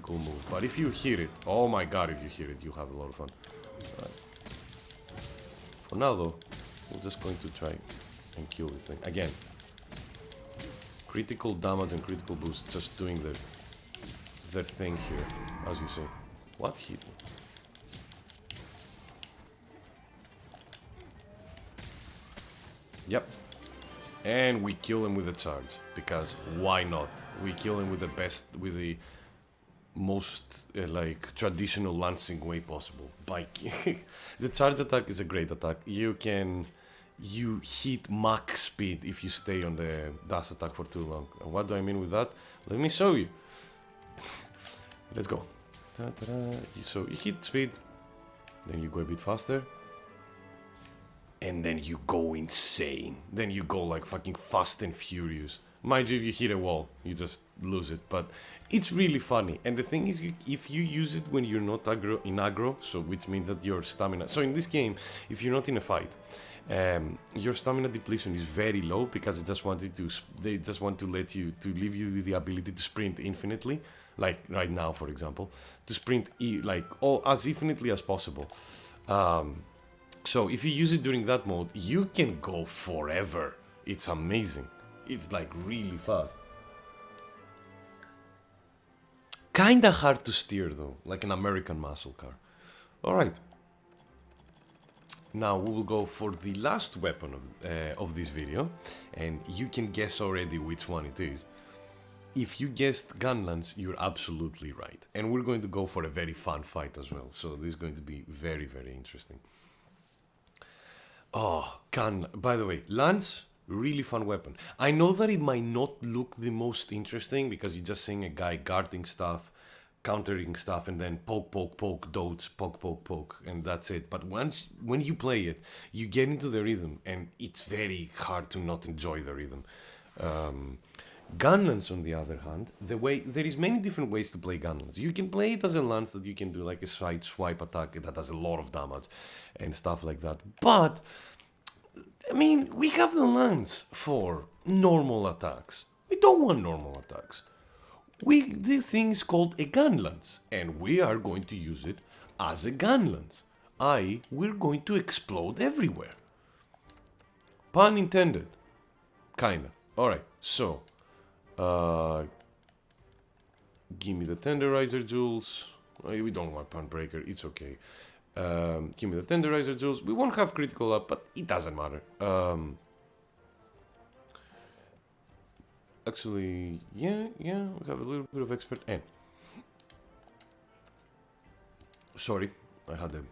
move. But if you hit it... Oh, my God, if you hit it, you have a lot of fun. For now, though, we're just going to try and kill this thing. Again, critical damage and critical boost just doing their thing here, as you say. What hit me? Yep. And we kill him with a charge, because why not? We kill him with the most like traditional lancing way possible. The charge attack is a great attack. You hit max speed if you stay on the dash attack for too long. And what do I mean with that? Let me show you. Let's go. So you hit speed, then you go a bit faster, and then you go insane. Then you go like fucking fast and furious. Mind you, if you hit a wall, you just lose it. But it's really funny. And the thing is, if you use it when you're not in aggro, so which means that your stamina... So in this game, if you're not in a fight, your stamina depletion is very low because they just want to leave you with the ability to sprint infinitely. Like right now, for example, to sprint as infinitely as possible. So if you use it during that mode, you can go forever. It's amazing. It's like really fast. Kinda hard to steer though, like an American muscle car. Alright. Now we will go for the last weapon of this video, and you can guess already which one it is. If you guessed Gunlance, you're absolutely right. And we're going to go for a very fun fight as well, so this is going to be very, very interesting. Oh, by the way, Lance... really fun weapon. I know that it might not look the most interesting because you're just seeing a guy guarding stuff, countering stuff, and then poke, poke, poke, dodge, poke, poke, poke, and that's it. But when you play it, you get into the rhythm, and it's very hard to not enjoy the rhythm. Gunlance, on the other hand, there is many different ways to play Gunlance. You can play it as a lance that you can do like a side swipe attack that does a lot of damage and stuff like that. But I mean, we have the lance for normal attacks. We don't want normal attacks. The thing is called a gun lance, and we are going to use it as a gun lance. We're going to explode everywhere. Pun intended. Kinda. Alright, so. Give me the tenderizer jewels. We don't want pun breaker, it's okay. Give me the tenderizer jewels. We won't have critical up, but it doesn't matter. Actually, yeah, we have a little bit of expert. And sorry, I had a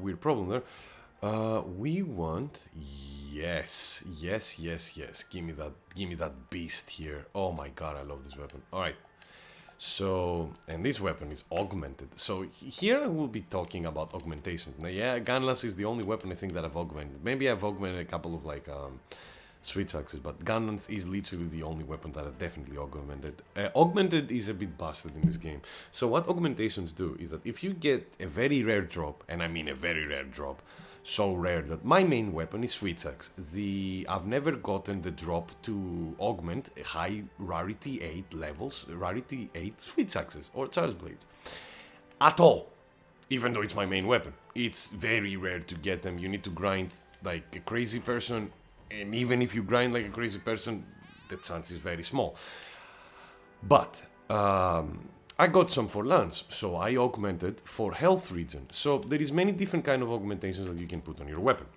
weird problem there. We want yes. Give me that beast here. Oh my god, I love this weapon. All right. So, and this weapon is augmented. So here I will be talking about augmentations. Now, yeah, Gunlance is the only weapon I think that I've augmented. Maybe I've augmented a couple of like switch axes, but Gunlance is literally the only weapon that are definitely augmented. Augmented is a bit busted in this game. So what augmentations do is that if you get a very rare drop, and I mean a very rare drop, so rare that my main weapon is switch axe. I've never gotten the drop to augment high rarity 8 levels, rarity 8 switch axes or charge blades at all. Even though it's my main weapon, it's very rare to get them. You need to grind like a crazy person, and even if you grind like a crazy person, the chance is very small. But I got some for Lance, so I augmented for health regen. So there is many different kind of augmentations that you can put on your weapon.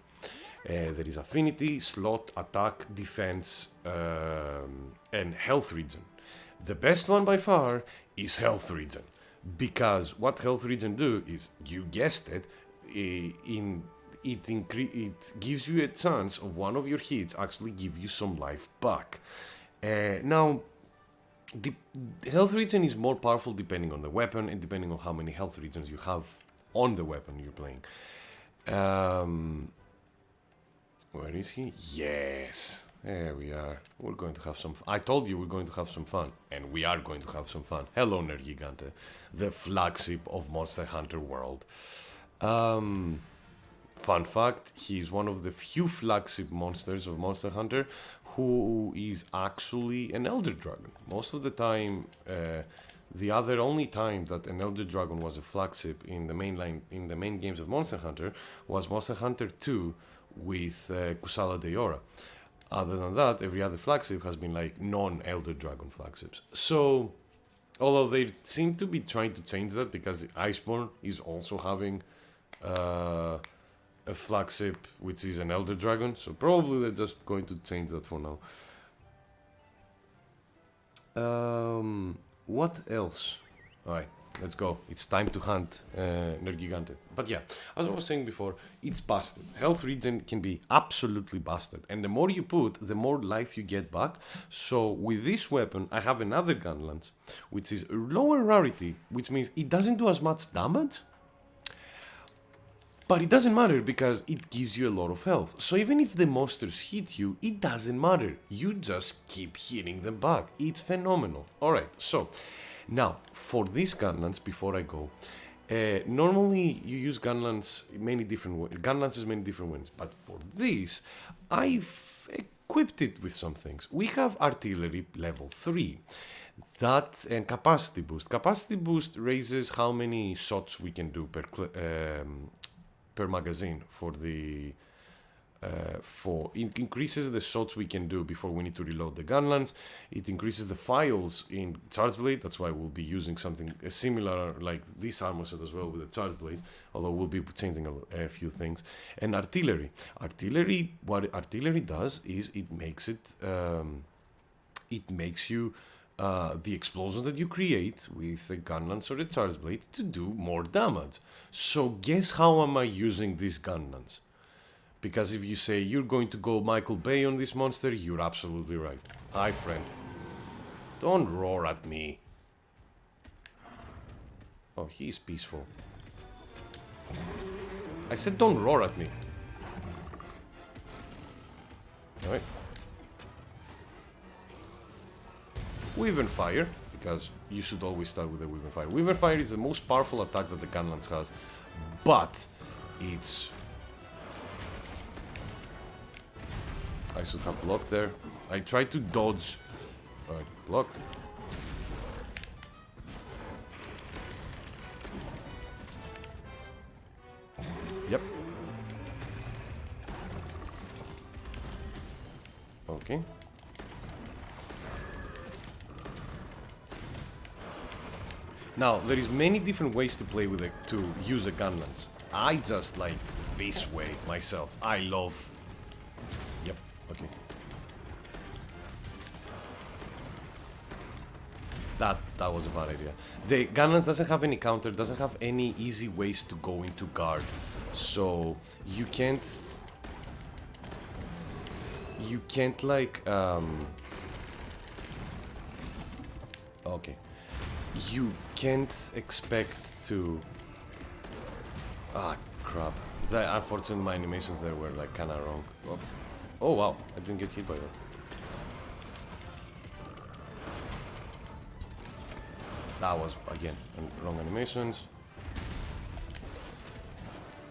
There is affinity, slot, attack, defense, and health regen. The best one by far is health regen. Because what health regen do is, you guessed it, it gives you a chance of one of your hits actually give you some life back. Now, the health regen is more powerful depending on the weapon and depending on how many health regens you have on the weapon you're playing. Where is he? Yes. There we are. We're going to have some fun. I told you we're going to have some fun. And we are going to have some fun. Hello, Nergigante. The flagship of Monster Hunter World. Fun fact, he's one of the few flagship monsters of Monster Hunter who is actually an Elder Dragon. Most of the time, the only time that an Elder Dragon was a flagship in the main games of Monster Hunter was Monster Hunter 2 with Kusala Daora. Other than that, every other flagship has been like non-Elder Dragon flagships. So, although they seem to be trying to change that because Iceborne is also having a flagship which is an Elder Dragon, so probably they're just going to change that for now. What else? Alright, let's go. It's time to hunt Nergigante. But yeah, as I was saying before, it's busted. Health regen can be absolutely busted. And the more you put, the more life you get back. So with this weapon, I have another Gunlance, which is lower rarity, which means it doesn't do as much damage. But it doesn't matter because it gives you a lot of health. So even if the monsters hit you, it doesn't matter. You just keep hitting them back. It's phenomenal. Alright, so now for this Gunlance, before I go, normally you use Gunlances many different ways, but for this, I've equipped it with some things. We have artillery level 3. That and capacity boost. Capacity boost raises how many shots we can do per magazine for the it increases the shots we can do before we need to reload the Gunlance. It increases the files in Charge Blade. That's why we'll be using something similar like this armor set as well with the Charge Blade, although we'll be changing a few things. And artillery, what artillery does is it makes you the explosions that you create with a Gunlance or a Charge Blade to do more damage. So guess how am I using this Gunlance? Because if you say you're going to go Michael Bay on this monster, you're absolutely right. Hi, friend. Don't roar at me. Oh, he's peaceful. I said don't roar at me. Alright. Wyvern Fire, because you should always start with a Wyvern Fire. Wyvern Fire is the most powerful attack that the Gunlance has, but it's... I should have blocked there. I tried to dodge. Alright, block. Yep. Okay. Now, there is many different ways to play with it, to use a Gunlance. I just like this way myself. I love... Yep, okay. That was a bad idea. The Gunlance doesn't have any counter, doesn't have any easy ways to go into guard. So, you can't like, okay. You can't expect to... Ah, crap. Unfortunately, my animations there were like kinda wrong. Oh. Oh wow, I didn't get hit by that. That was, again, wrong animations.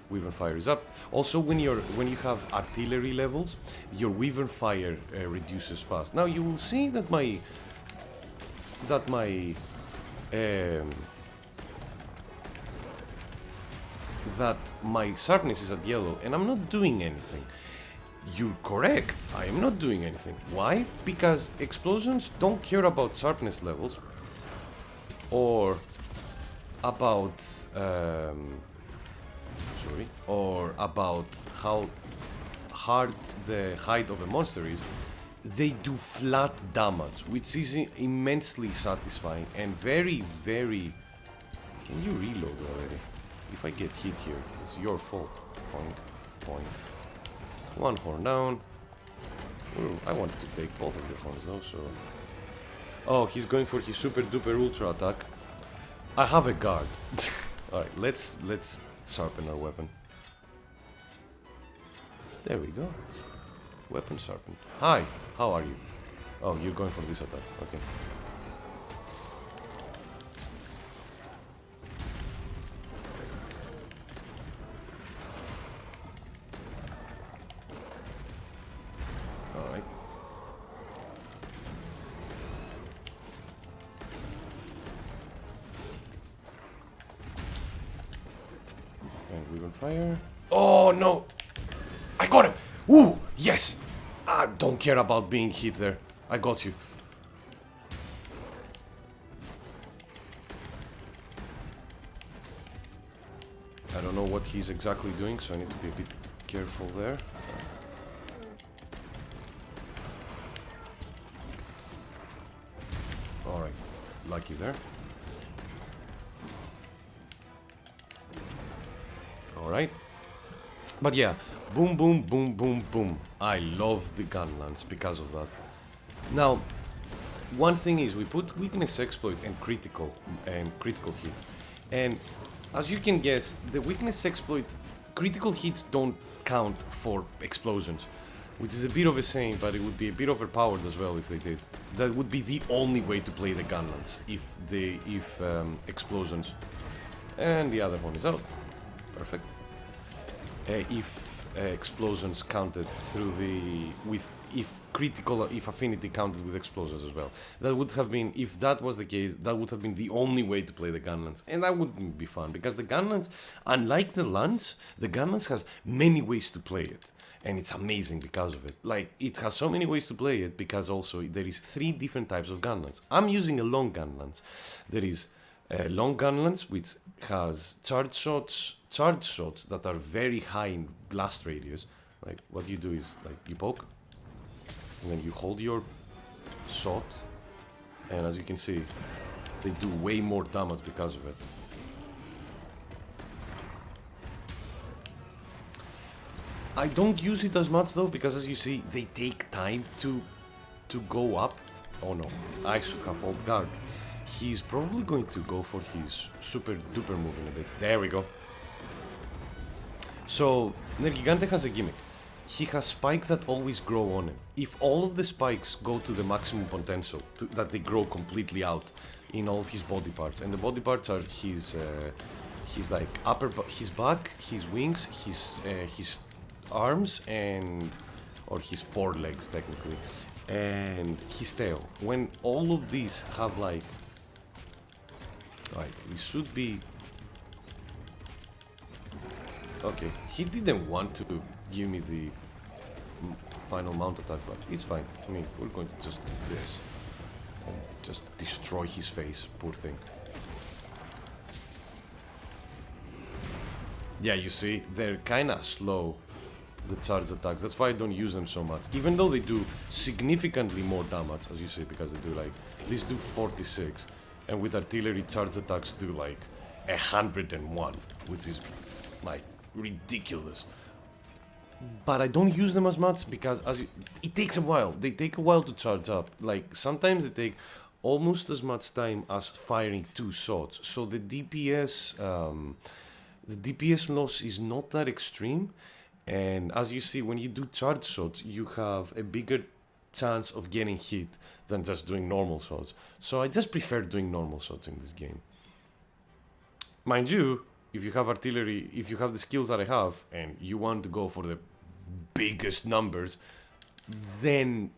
Wyvern fire is up. Also, when you have artillery levels, your Wyvern fire reduces fast. Now you will see that my sharpness is at yellow, and I'm not doing anything. You're correct. I am not doing anything. Why? Because explosions don't care about sharpness levels or about or about how hard the height of a monster is. They do flat damage, which is immensely satisfying and very, very... Can you reload already? If I get hit here, it's your fault. Point, point. One horn down. Ooh, I want to take both of the horns though, so... Oh, he's going for his super duper ultra attack. I have a guard. Alright, let's sharpen our weapon. There we go. Weapon sharpened. Hi, how are you? Oh, you're going for this attack. Okay. Alright. And we will fire. Oh no! I got him! Woo! Yes! I don't care about being hit there. I got you. I don't know what he's exactly doing, so I need to be a bit careful there. Alright, lucky there. Alright. But yeah, boom, boom, boom, boom, boom. I love the gun lance because of that. Now, one thing is we put weakness exploit and critical hit. And as you can guess, the weakness exploit, critical hits don't count for explosions. Which is a bit of a shame, but it would be a bit overpowered as well if they did. That would be the only way to play the gun lance, if explosions. And the other one is out. Perfect. If explosions counted through if affinity counted with explosions as well. That would have been, if that was the case, that would have been the only way to play the gun lance, and that wouldn't be fun because the gun lance, unlike the lance has many ways to play it, and it's amazing because of it. Like, it has so many ways to play it because also there is 3 different types of gun lance. I'm using a long gun lance. There is a long gun lance which has charge shots that are very high in blast radius. Like, what you do is, like, you poke and then you hold your shot, and as you can see, they do way more damage because of it. I don't use it as much though, because as you see, they take time to go up. Oh no, I should have hold guard. He's probably going to go for his super duper move in a bit. There we go. So, Nergigante has a gimmick. He has spikes that always grow on him. If all of the spikes go to the maximum potential, that they grow completely out in all of his body parts, and the body parts are his like his back, his wings, his arms, or his forelegs technically, and his tail. When all of these have like, right, we should be. Okay, he didn't want to give me the final mount attack, but it's fine. I mean, we're going to just do this and just destroy his face, poor thing. Yeah, you see, they're kinda slow, the charge attacks. That's why I don't use them so much. Even though they do significantly more damage, as you see, because they do like, these do 46, and with artillery charge attacks do like 101, which is like ridiculous. But I don't use them as much because it takes a while. They take a while to charge up. Like, sometimes they take almost as much time as firing 2 shots. So the DPS loss is not that extreme, And as you see, when you do charge shots, you have a bigger chance of getting hit than just doing normal shots. So I just prefer doing normal shots in this game. Mind you, if you have artillery, if you have the skills that I have, and you want to go for the biggest numbers, then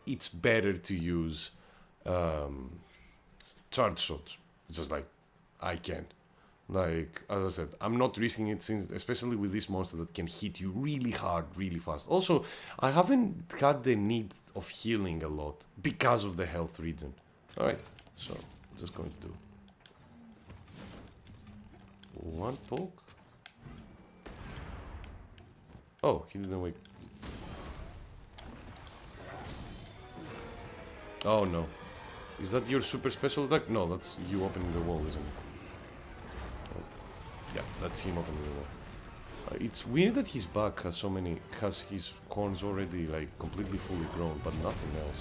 it's better to use charge shots. It's just like, I can't. Like, as I said, I'm not risking it, since, especially with this monster that can hit you really hard, really fast. Also, I haven't had the need of healing a lot because of the health regen. Alright, so, just going to do one poke. Oh, he didn't wake. Oh no. Is that your super special attack? No, that's you opening the wall, isn't it? Oh. Yeah, that's him opening the wall. It's weird that his back has so many, has his horns already like completely fully grown, but nothing else.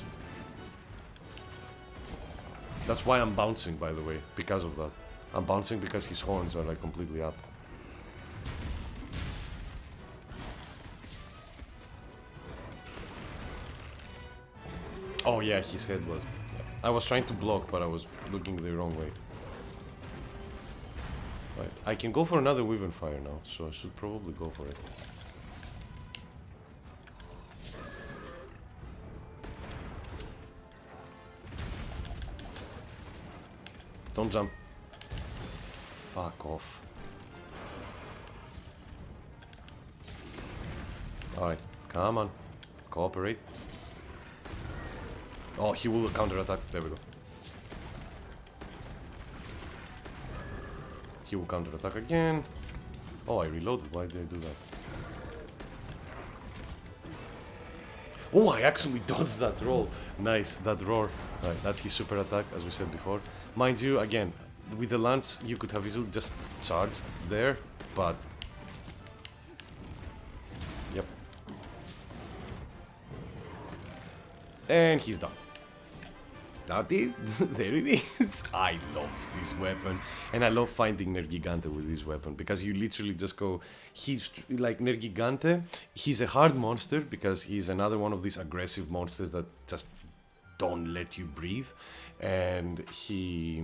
That's why I'm bouncing, by the way, because of that. I'm bouncing because his horns are like completely up. Oh yeah, his head was... Yeah. I was trying to block, but I was looking the wrong way. Right, I can go for another Wyvern Fire now, so I should probably go for it. Don't jump. Fuck off. Alright, come on. Cooperate. Oh, he will counterattack. There we go. He will counterattack again. Oh, I reloaded. Why did I do that? Oh, I actually dodged that roll. Nice, that roar. Right, that's his super attack, as we said before. Mind you, again, with the lance, you could have easily just charged there, but... Yep. And he's done. That is, there it is. I love this weapon, and I love finding Nergigante with this weapon, because you literally just go, he's like Nergigante, he's a hard monster because he's another one of these aggressive monsters that just don't let you breathe, and he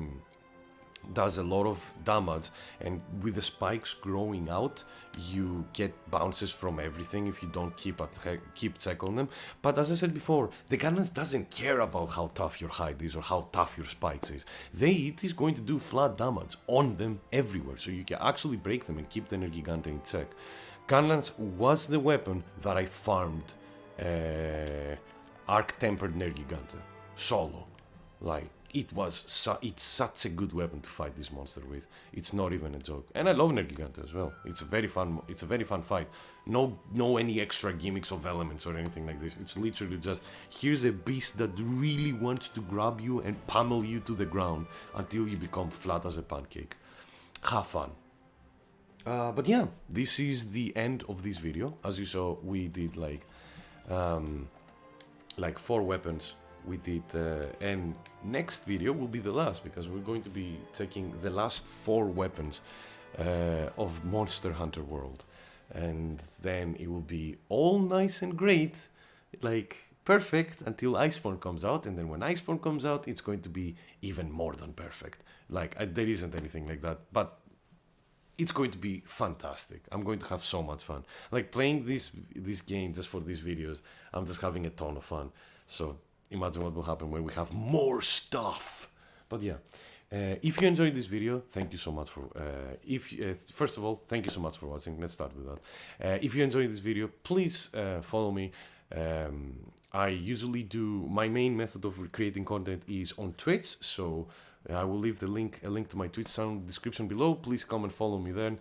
does a lot of damage, and with the spikes growing out, you get bounces from everything if you don't keep check on them. But as I said before, the Gauntlets doesn't care about how tough your hide is or how tough your spikes is. It is going to do flat damage on them everywhere, so you can actually break them and keep the Nergigante in check. Gauntlets was the weapon that I farmed Arc-Tempered Nergigante solo. Like, it's such a good weapon to fight this monster with. It's not even a joke. And I love Nergigante as well. It's a very fun fight. No any extra gimmicks of elements or anything like this. It's literally just, here's a beast that really wants to grab you and pummel you to the ground until you become flat as a pancake. Have fun. But yeah, this is the end of this video. As you saw, we did like 4 weapons. We did, and next video will be the last, because we're going to be taking the last 4 weapons of Monster Hunter World, and then it will be all nice and great, like perfect, until Iceborne comes out, and then when Iceborne comes out, it's going to be even more than perfect. Like, there isn't anything like that, but it's going to be fantastic. I'm going to have so much fun. Like, playing this game just for these videos, I'm just having a ton of fun. So imagine what will happen when we have more stuff. But yeah, if you enjoyed this video, thank you so much for... first of all, thank you so much for watching. Let's start with that. If you enjoyed this video, please follow me. I usually do... My main method of creating content is on Twitch, so I will leave a link to my Twitch channel in the description below. Please come and follow me then.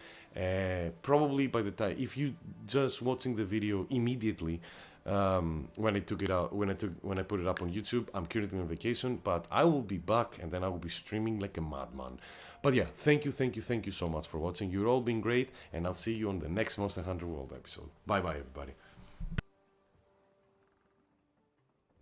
Probably by the time... If you just watching the video immediately... when I put it up on YouTube, I'm currently on vacation, but I will be back, and then I will be streaming like a madman. But yeah, thank you so much for watching. You're all been great, and I'll see you on the next Monster Hunter World episode. Bye bye, everybody.